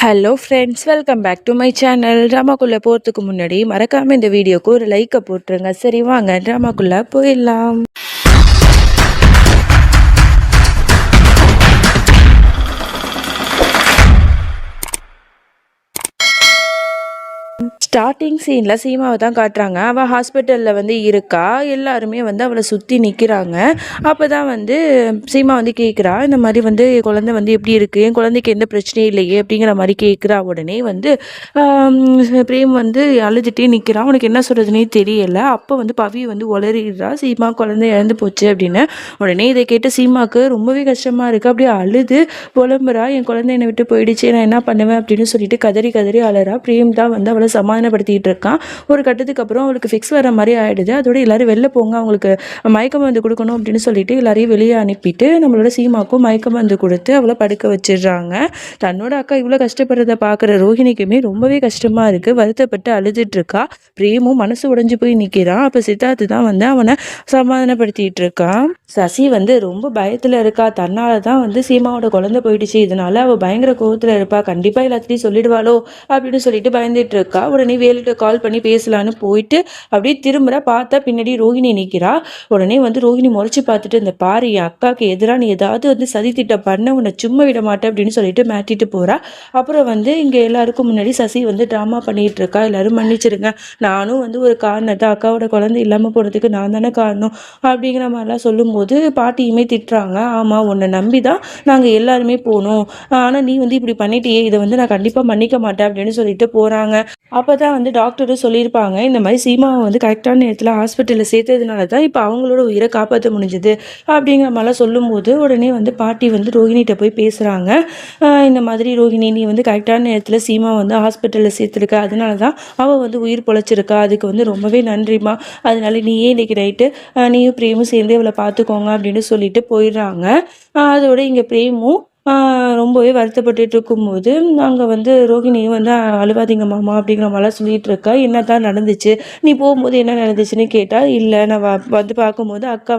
Hello friends, welcome back to my channel. ட்ராமாக்குள்ளே போகிறதுக்கு முன்னாடி மறக்காமல் இந்த வீடியோக்கு ஒரு லைக்கை போட்டுருங்க. சரி வாங்க ட்ராமாக்குள்ளே போயிடலாம். ஸ்டார்டிங் சீனில் சீமாவை தான் காட்டுறாங்க. அவள் ஹாஸ்பிட்டலில் இருக்கா. எல்லாருமே அவளை சுற்றி நிற்கிறாங்க. அப்போ தான் சீமா கேட்குறா, இந்த மாதிரி என் குழந்தை எப்படி இருக்குது, என் குழந்தைக்கு எந்த பிரச்சனையும் இல்லையே அப்படிங்கிற மாதிரி கேட்குறா. உடனே பிரேம் அழுதுகிட்டே நிற்கிறான். அவனுக்கு என்ன சொல்கிறதுனே தெரியலை. அப்போ பவி உளறிடுறா, சீமா குழந்தை இறந்து போச்சு அப்படின்னு. உடனே இதை கேட்டு சீமாவுக்கு ரொம்பவே கஷ்டமாக இருக்குது. அப்படியே அழுது புலம்புறா, என் குழந்தை என்னை விட்டு போயிடுச்சு, நான் என்ன பண்ணுவேன் அப்படின்னு சொல்லிட்டு கதறி கதறி அழறா. பிரேம் தான் அவளை சமாதானப்படுத்திட்டு இருக்கான். ஒரு கட்டத்துக்கு அப்புறம் அவளுக்கு ஃபிக்ஸ் வர மாதிரி ஆயிடுது. அதோட எல்லாரும் வெளில போங்க, அவங்களுக்கு மயக்க மருந்து கொடுக்கணும் அப்படின்னு சொல்லிட்டு எல்லாரையும் வெளியே அனுப்பிட்டு நம்மளோட சீமாக்கும் மயக்க மருந்து கொடுத்து அவளை படுக்க வச்சிடுறாங்க. தன்னோட அக்கா இவ்வளோ கஷ்டப்படுறத பார்க்குற ரோஹிணிக்குமே ரொம்பவே கஷ்டமா இருக்கு. வருத்தப்பட்டு அழுதுட்டு இருக்கா. பிரேமும் மனசு உடைஞ்சு போய் நிற்கிறான். அப்போ சித்தார்த்து தான் அவனை சமாதானப்படுத்திட்டு இருக்கான். சசி ரொம்ப பயத்தில் இருக்கா. தன்னால தான் சீமாவோட குழந்தை போயிடுச்சு, இதனால அவள் பயங்கர கோவத்தில் இருப்பா, கண்டிப்பாக எல்லாத்தையும் சொல்லிடுவாளோ அப்படின்னு சொல்லிட்டு பயந்துட்டு இருக்கா. உடனே வேலுட்ட கால் பண்ணி பேசலான்னு போயிட்டு அப்படியே திரும்புற பார்த்தா பின்னாடி ரோஹிணி நிற்கிறா. உடனே ரோஹிணி முறைச்சு பார்த்துட்டு, இந்த பாரு, என் அக்காவுக்கு எதிராக நீ ஏதாவது சதி திட்டம் பண்ண உன்னை சும்மா விட மாட்டேன் அப்படின்னு சொல்லிட்டு மாட்டிட்டு போறா. அப்புறம் இங்கே எல்லாருக்கும் முன்னாடி சசி ட்ராமா பண்ணிட்டு இருக்கா. எல்லாரும் மன்னிச்சிருங்க, நானும் ஒரு காரணத்தை, அக்காவோட குழந்தை இல்லாமல் போனதுக்கு நான் தானே காரணம் அப்படிங்கிற மாதிரிலாம் சொல்லும்போது பாட்டியுமே திட்டுறாங்க. ஆமாம், உன்னை நம்பி தான் நாங்கள் எல்லாருமே போனோம், ஆனால் நீ இப்படி பண்ணிட்டியே, இதை நான் கண்டிப்பாக மன்னிக்க மாட்டேன் அப்படின்னு சொல்லிட்டு போகிறாங்க. அப்போ தான் டாக்டரும் சொல்லியிருப்பாங்க, இந்த மாதிரி சீமாவை கரெக்டான நேரத்தில் ஹாஸ்பிட்டலில் சேர்த்ததுனால தான் இப்போ அவங்களோட உயிரை காப்பாற்ற முடிஞ்சது அப்படிங்கிற மாதிரிலாம் சொல்லும்போது உடனே பாட்டி ரோஹிணிகிட்ட போய் பேசுகிறாங்க. இந்த மாதிரி ரோஹிணி, நீ கரெக்டான நேரத்தில் சீமா ஹாஸ்பிட்டலில் சேர்த்துருக்க, அதனால தான் அவள் உயிர் பொழைச்சிருக்கா, அதுக்கு ரொம்பவே நன்றிம்மா, அதனால நீயே இன்னைக்கு நைட்டு நீயும் பிரேமும் சேர்ந்து அவளை பார்த்துக்கோங்க அப்படின்னு சொல்லிட்டு போயிடுறாங்க. அதோட இங்கே பிரேமும் ரொம்பவே வருத்தப்பட்டு இருக்கும்போது அங்கே ரோஹிணியும் அழுவாதீங்க மாமா அப்படிங்கிற மாதிரிலாம் சொல்லிட்டு இருக்கா. என்ன தான் நடந்துச்சு, நீ போகும்போது என்ன நடந்துச்சுன்னு கேட்டால், இல்லை நான் பார்க்கும்போது அக்கா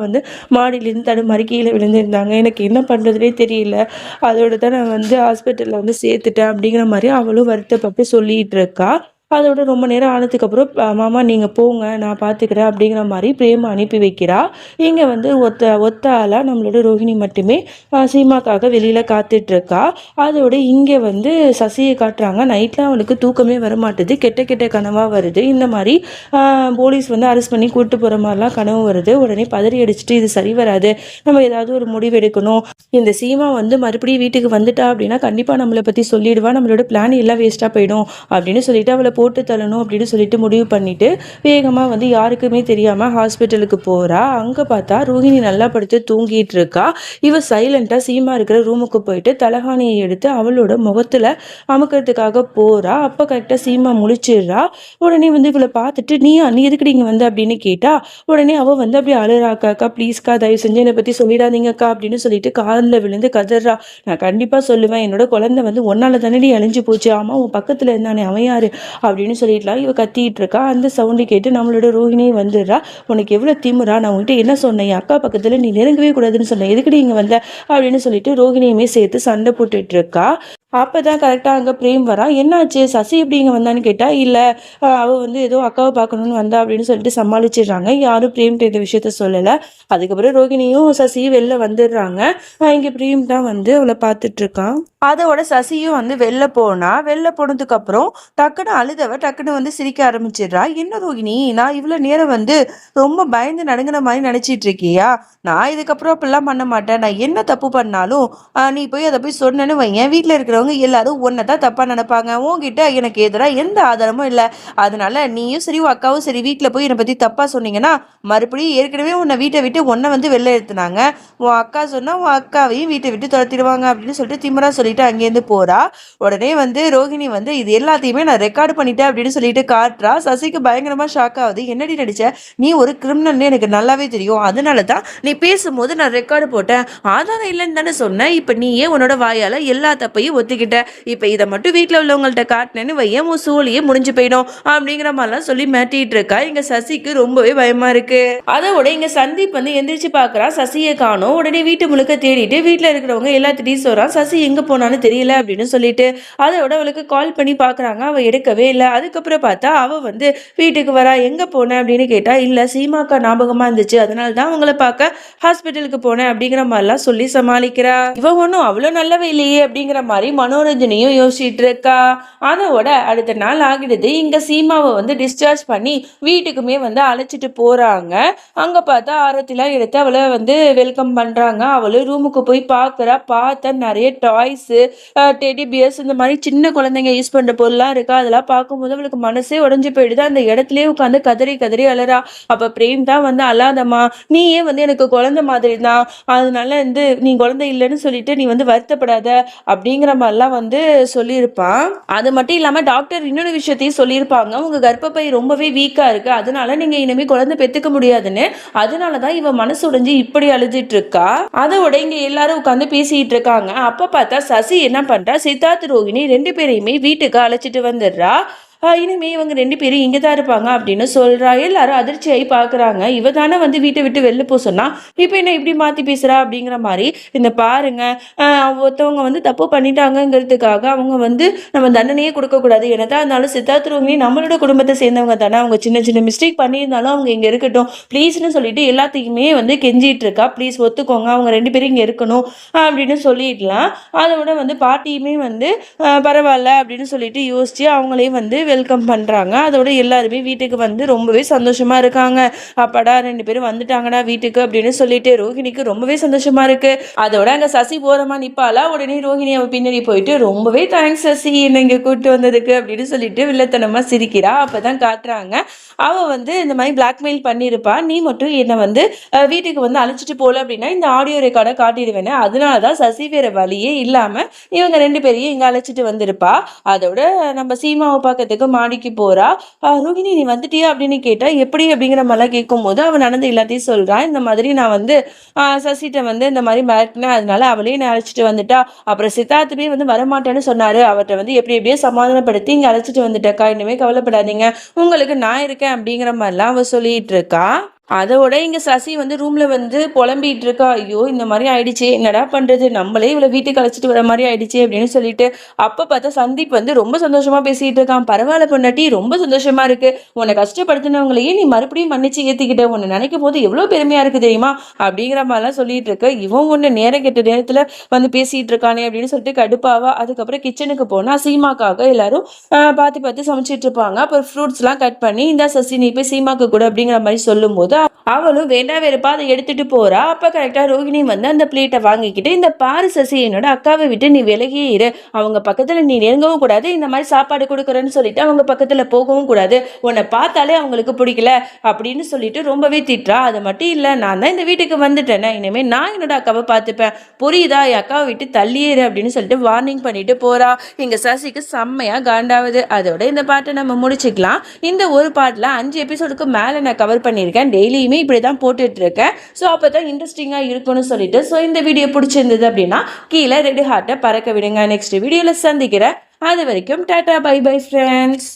மாடியிலேருந்து தடுமாறி கீழே விழுந்திருந்தாங்க, எனக்கு என்ன பண்ணுறதுனே தெரியல, அதோட தான் நான் ஹாஸ்பிட்டலில் சேர்த்துட்டேன் அப்படிங்கிற மாதிரி அவளும் வருத்தப்பட்டு சொல்லிகிட்டு இருக்கா. அதோட ரொம்ப நேரம் ஆனதுக்கப்புறம், மாமா நீங்கள் போங்க, நான் பார்த்துக்கிறேன் அப்படிங்கிற மாதிரி பிரேம அனுப்பி வைக்கிறா. இங்கே ஒத்த ஆளாக நம்மளோட ரோஹிணி மட்டுமே சீமாக்காக வெளியில் காத்துட்ருக்கா. அதோட இங்கே சசியை காட்டுறாங்க. நைட்டில் அவனுக்கு தூக்கமே வரமாட்டுது, கெட்ட கெட்ட கனவாக வருது. இந்த மாதிரி போலீஸ் அரெஸ்ட் பண்ணி கூப்பிட்டு போகிற மாதிரிலாம் கனவு வருது. உடனே பதறி அடிச்சுட்டு, இது சரி வராது, நம்ம ஏதாவது ஒரு முடிவு எடுக்கணும், இந்த சீமா மறுபடியும் வீட்டுக்கு வந்துட்டா அப்படின்னா கண்டிப்பாக நம்மளை பற்றி சொல்லிடுவா, நம்மளோட பிளான் எல்லாம் வேஸ்ட்டாக போயிடும் அப்படின்னு சொல்லிட்டு அவளை போட்டு தள்ளணும் அப்படின்னு சொல்லிட்டு முடிவு பண்ணிட்டு வேகமாக யாருக்குமே தெரியாமல் ஹாஸ்பிட்டலுக்கு போகிறா. அங்கே பார்த்தா ரோஹிணி நல்லா படுத்து தூங்கிட்டு இருக்கா. இவ சைலண்டாக சீமா இருக்கிற ரூமுக்கு போயிட்டு தலகாணியை எடுத்து அவளோட முகத்தில் அமுக்கிறதுக்காக போகிறா. அப்போ கரெக்டாக சீமா முழிச்சிடுறா. உடனே இவளை பார்த்துட்டு, நீ எதுக்கு நீங்கள் அப்படின்னு கேட்டா. உடனே அவள் அப்படியே அழுறாக்கா, ப்ளீஸ்க்கா தயவு செஞ்சு என்னை பற்றி சொல்லிடாதீங்கக்கா அப்படின்னு சொல்லிட்டு காலில் விழுந்து கதறா. நான் கண்டிப்பாக சொல்லுவேன், என்னோட குழந்தை ஒன்னால தானே அழிஞ்சு போச்சு, ஆமாம் உன் பக்கத்தில் இருந்தானே அவன் யாரு அப்படின்னு சொல்லிட்டுலாம் இவ கத்திட்டு இருக்கா. அந்த சவுண்டு கேட்டு நம்மளோட ரோஹிணியும் வந்துடுறா. உனக்கு எவ்வளோ திமுறா, நான் உங்ககிட்ட என்ன சொன்னேன், அக்கா பக்கத்தில் நீ நெருங்கவே கூடாதுன்னு சொன்னேன், எதுக்கடி இங்கே வந்த அப்படின்னு சொல்லிட்டு ரோஹிணியுமே சேர்த்து சண்டை போட்டுட்டு இருக்கா. அப்போ தான் கரெக்டாக அங்கே பிரேம் வரா. என்னாச்சு, சசி எப்படி இங்கே வந்தான்னு கேட்டால், இல்லை அவள் ஏதோ அக்காவை பார்க்கணுன்னு வந்தா அப்படின்னு சொல்லிட்டு சமாளிச்சிடுறாங்க. யாரும் பிரேம்கிட்ட இந்த விஷயத்த சொல்லலை. அதுக்கப்புறம் ரோஹிணியும் சசியும் வெளில வந்துடுறாங்க. இங்கே பிரேம் தான் அவளை பார்த்துட்ருக்கான். அதோட சசியும் வெளில போனதுக்கப்புறம் டக்குன்னு அழுதவ டக்குன்னு சிரிக்க ஆரம்பிச்சிடுறா. என்ன ரோஹிணி, நான் இவ்வளோ நேரம் ரொம்ப பயந்து நடுங்கின மாதிரி நினச்சிட்டு இருக்கியா, நான் இதுக்கப்புறம் அப்படிலாம் பண்ண மாட்டேன், நான் என்ன தப்பு பண்ணாலும் நீ போய் அதை போய் சொன்னேன்னு வையன், வீட்டில் இருக்கிறவங்க எல்லாரும் ஒன்றை தான் தப்பாக நினைப்பாங்க, உன்கிட்ட எனக்கு எதிராக எந்த ஆதாரமும் இல்லை, அதனால நீயும் சரி உன் அக்காவும் சரி வீட்டில் போய் என்னை பற்றி தப்பாக சொன்னீங்கன்னா மறுபடியும் ஏற்கனவே உன்னை வீட்டை விட்டு ஒன்றை வெளில எடுத்துனாங்க, உன் அக்கா சொன்னால் உன் அக்காவையும் வீட்டை விட்டு துரத்திடுவாங்க அப்படின்னு சொல்லிட்டு திமிரா சொல்லிட்டு அங்கேருந்து போறா. உடனே ரோஹிணி இது எல்லாத்தையுமே நான் ரெக்கார்டு பண்ணிட்டேன் அப்படின்னு சொல்லிட்டு காட்டுறா. சசிக்கு பயங்கரமா ஷாக் ஆகுது. என்னடி நடிச்ச, நீ ஒரு கிரிமினல்னு எனக்கு நல்லாவே தெரியும், அதனால தான் நீ பேசும்போது நான் ரெக்கார்டு போட்டேன், ஆதாரம் இல்லைன்னு தானே சொன்னேன், இப்போ நீயே உன்னோட வாயால எல்லா தப்பையும் ஒத்துக்கிட்ட, இப்போ இதை மட்டும் வீட்டில் உள்ளவங்கள்ட்ட காட்டினேன்னு வையன் உன் சோழியே முடிஞ்சு போயிடும் அப்படிங்கிற மாதிரிலாம் சொல்லி மாட்டிட்டு இருக்கா. இங்க சசிக்கு ரொம்பவே பயமா இருக்கு. அதோட இங்க சந்தீப் வந்து எந்திரிச்சு பாக்குறான், சசியை காணோம். உடனே வீட்டு முழுக்க தேடிட்டு வீட்டுல இருக்கிறவங்க எல்லாத்திட்டையும் சொல்றான், சசி எங்க போனான்னு தெரியல அப்படின்னு சொல்லிட்டு. அதோட அவளுக்கு கால் பண்ணி பாக்குறாங்க, அவ எடுக்கவே இல்லை. அதுக்கப்புறம் பார்த்தா அவ வந்து வீட்டுக்கு வரா. எங்க போன அப்படின்னு கேட்டா, இல்ல சீமாக்கா ஞாபகமா இருந்துச்சு, அதனால தான் அவங்கள பார்க்க ஹாஸ்பிட்டலுக்கு போனேன் அப்படிங்கிற மாதிரிலாம் சொல்லி சமாளிக்கிறா. இவ ஒன்றும் அவ்வளோ நல்லவே இல்லையே அப்படிங்கிற மாதிரி மனோரஞ்சனையும் யோசிச்சுட்டு இருக்கா. அதோட அடுத்த நாள் ஆகிடுது. இங்க சீமாவை வந்து டிஸ்சார்ஜ் பண்ணி வீட்டுக்குமே வந்து அழைச்சிட்டு போறாங்க. அங்க பார்த்தா ஆரத்திலாம் எடுத்து அவளை வந்து வெல்கம் பண்றாங்க. அவளும் ரூமுக்கு போய் பார்க்குறா. பார்த்தா நிறைய டாய்ஸு, டெடி பியர்ஸ், இந்த மாதிரி சின்ன குழந்தைங்க யூஸ் பண்ற பொருள்லாம் இருக்கா. அதெல்லாம் பார்க்கும்போது அவளுக்கு மனசே உடஞ்சு போயிடுது. அந்த இடத்துலயே உட்காந்து கதறி கதறி அழறா. அப்ப பிரேம் தான் வந்து, அழாதம்மா, நீயே வந்து எனக்கு குழந்தை மாதிரி தான், அதனால வந்து நீ குழந்தை இல்லைன்னு சொல்லிட்டு நீ வந்து வருத்தப்படாத அப்படிங்கிற மாதிரிலாம் வந்து சொல்லியிருப்பான். அது மட்டும் இல்லாம டாக்டர் இன்னொரு விஷயத்தையும் சொல்லியிருப்பாங்க, உங்க கர்ப்பப்பை ரொம்பவே வீக்கா இருக்கு, அதனால நீங்க இனிமே குழந்தை பெத்துக்க முடியாதுன்னு. அதனாலதான் இவ மனசு உடைஞ்சு இப்படி அழுதுட்டு இருக்கா. அதோட இங்க எல்லாரும் உட்காந்து பேசிட்டு இருக்காங்க. அப்ப பார்த்தா சசி என்ன பண்றா, சித்தார்த் ரோகிணி 2 பேரையுமே வீட்டுக்கு அழைச்சிட்டு வந்துடுறா. இனிமே இவங்க 2 பேரும் இங்கே தான் இருப்பாங்க அப்படின்னு சொல்றா. எல்லாரும் அதிர்ச்சியாகி பார்க்குறாங்க. இவ தானே வந்து வீட்டை விட்டு வெளில போக சொன்னா, இப்போ என்ன இப்படி மாற்றி பேசுகிறா அப்படிங்கிற மாதிரி. இந்த பாருங்க, ஒருத்தவங்க வந்து தப்பு பண்ணிட்டாங்கங்கிறதுக்காக அவங்க வந்து நம்ம தண்டனையே கொடுக்கக்கூடாது. என்னதான் இருந்தாலும் சித்தார்த் ரோகிணி நம்மளோட குடும்பத்தை சேர்ந்தவங்க தானே, அவங்க சின்ன சின்ன மிஸ்டேக் பண்ணியிருந்தாலும் அவங்க இங்கே இருக்கட்டும் ப்ளீஸ்னு சொல்லிட்டு எல்லாத்தையுமே வந்து கெஞ்சிட்டு இருக்கா. ப்ளீஸ் ஒத்துக்கோங்க, அவங்க 2 பேரும் இங்கே இருக்கணும் அப்படின்னு சொல்லிடலாம். அதோட வந்து பாட்டியுமே வந்து பரவாயில்ல அப்படின்னு சொல்லிட்டு யோசிச்சு அவங்களையும் வந்து வெல்கம் பண்ணுறாங்க. அதோட எல்லாருமே வீட்டுக்கு வந்து ரொம்பவே சந்தோஷமாக இருக்காங்க. அப்பாடா 2 பேரும் வந்துட்டாங்கடா வீட்டுக்கு அப்படின்னு சொல்லிட்டு ரோஹிணிக்கு ரொம்பவே சந்தோஷமா இருக்கு. அதோட அங்கே சசி போறமா நிப்பாளா. உடனே ரோஹிணி அவ பின்னாடி போயிட்டு, ரொம்பவே தேங்க்ஸ் சசி என்ன இங்கே கூப்பிட்டு வந்ததுக்கு அப்படின்னு சொல்லிட்டு வில்லத்தனமாக சிரிக்கிறா. அப்போதான் காட்டுறாங்க, அவள் வந்து இந்த மாதிரி பிளாக்மெயில் பண்ணியிருப்பா, நீ மட்டும் என்னை வந்து வீட்டுக்கு வந்து அழைச்சிட்டு போகல அப்படின்னா இந்த ஆடியோ ரெக்கார்டை காட்டிடுவேன்னு. அதனால தான் சசி வேற வழியே இல்லாமல் இவங்க 2 பேரையும் இங்கே அழைச்சிட்டு வந்திருப்பா. அதோட நம்ம சீமாவை பார்க்கறதுக்கு மாடிக்கு போறா. ரோஹிணி நீ வந்துட்டியா அப்படின்னு கேட்டா, எப்படி அப்படிங்கிற மாதிரிலாம் கேட்கும் போது அவன் நடந்து எல்லாத்தையும் சொல்றான். இந்த மாதிரி நான் வந்து சசிட்ட வந்து இந்த மாதிரி மிரட்டினேன், அதனால அவளையும் நான் அழைச்சிட்டு வந்துட்டா. அப்புறம் சித்தார்த்துமே வந்து வரமாட்டேன்னு சொன்னாரு, அவர்கிட்ட வந்து எப்படி எப்படியோ சமாதானப்படுத்தி இங்க அழைச்சிட்டு வந்துட்டக்கா, இனிமே கவலைப்படாதீங்க, உங்களுக்கு நான் இருக்கேன் அப்படிங்கிற மாதிரிலாம் அவ சொல்லிட்டு இருக்கா. அதோட இங்க சசி வந்து ரூம்ல வந்து புலம்பிட்டு இருக்கா. ஐயோ இந்த மாதிரி ஆயிடுச்சு, என்னடா பண்றது, நம்மளே இவ்வளவு வீட்டுக்கு அழைச்சிட்டு வர மாதிரி ஆயிடுச்சு அப்படின்னு சொல்லிட்டு. அப்ப பார்த்தா சந்தீப் வந்து ரொம்ப சந்தோஷமா பேசிட்டு இருக்கான். பரவாயில்ல பொண்டாட்டி, ரொம்ப சந்தோஷமா இருக்கு, உன்னை கஷ்டப்படுத்தினவங்களையே நீ மறுபடியும் மன்னிச்சு ஏத்திக்கிட்ட, உன்னை நினைக்கும் போது எவ்வளவு பெருமையா இருக்கு தெரியுமா அப்படிங்கிற மாதிரிலாம் சொல்லிட்டு இருக்க. இவன் ஒண்ணு நேரம் கெட்ட நேரத்துல வந்து பேசிட்டு இருக்கானே அப்படின்னு சொல்லிட்டு கடுப்பாவா. அதுக்கப்புறம் கிச்சனுக்கு போனா சீமாக்காக எல்லாரும் பார்த்து பார்த்து சமைச்சிட்டு இருப்பாங்க. அப்புறம் ஃப்ரூட்ஸ் எல்லாம் கட் பண்ணி, இந்த சசி நீ போய் சீமாக்கு கூட அப்படிங்கிற மாதிரி சொல்லும் போது அவளும் வேண்டா வெறுப்பா அதை எடுத்துட்டு போறா. அப்ப கரெக்டா ரோஹிணி வந்து அந்த பிளேட்டை வாங்கிக்கிட்டு, இந்த பாரு சசி, என்னோட அக்காவை விட்டு நீ விலகியே இரு, அவங்க பக்கத்துல நீ நெருங்கவும் கூடாது, இந்த மாதிரி சாப்பாடு கொடுக்குறேன்னு சொல்லிட்டு அவங்க பக்கத்துல போகவும் கூடாது, உன்னை பார்த்தாலே அவங்களுக்கு பிடிக்கல அப்படின்னு சொல்லிட்டு ரொம்பவே திட்டுறா. அது மட்டும் இல்ல, நான் தான் இந்த வீட்டுக்கு வந்துட்டேன்னா இனிமே நான் என்னோட அக்காவை பார்த்துப்பேன், புரியுதா, என் அக்காவை விட்டு தள்ளியேறு அப்படின்னு சொல்லிட்டு வார்னிங் பண்ணிட்டு போறா. இங்க சசிக்கு செம்மையா காண்டாவது. அதோட இந்த பாட்டை நம்ம முடிச்சுக்கலாம். இந்த ஒரு பாட்டுல 5 எபிசோடுக்கு மேல நான் கவர் பண்ணியிருக்கேன். டெய்லியுமே இப்படி தான் போட்டுட்டு இருக்கேன். ஸோ அப்போ தான் இன்ட்ரெஸ்டிங்காக இருக்கும்னு சொல்லிட்டு, ஸோ இந்த வீடியோ பிடிச்சிருந்தது அப்படின்னா கீழே ரெட் ஹார்ட்டை பறக்க விடுங்க. நெக்ஸ்ட் வீடியோவில் சந்திக்கிறேன். அது வரைக்கும் டாடா பை பை ஃப்ரெண்ட்ஸ்.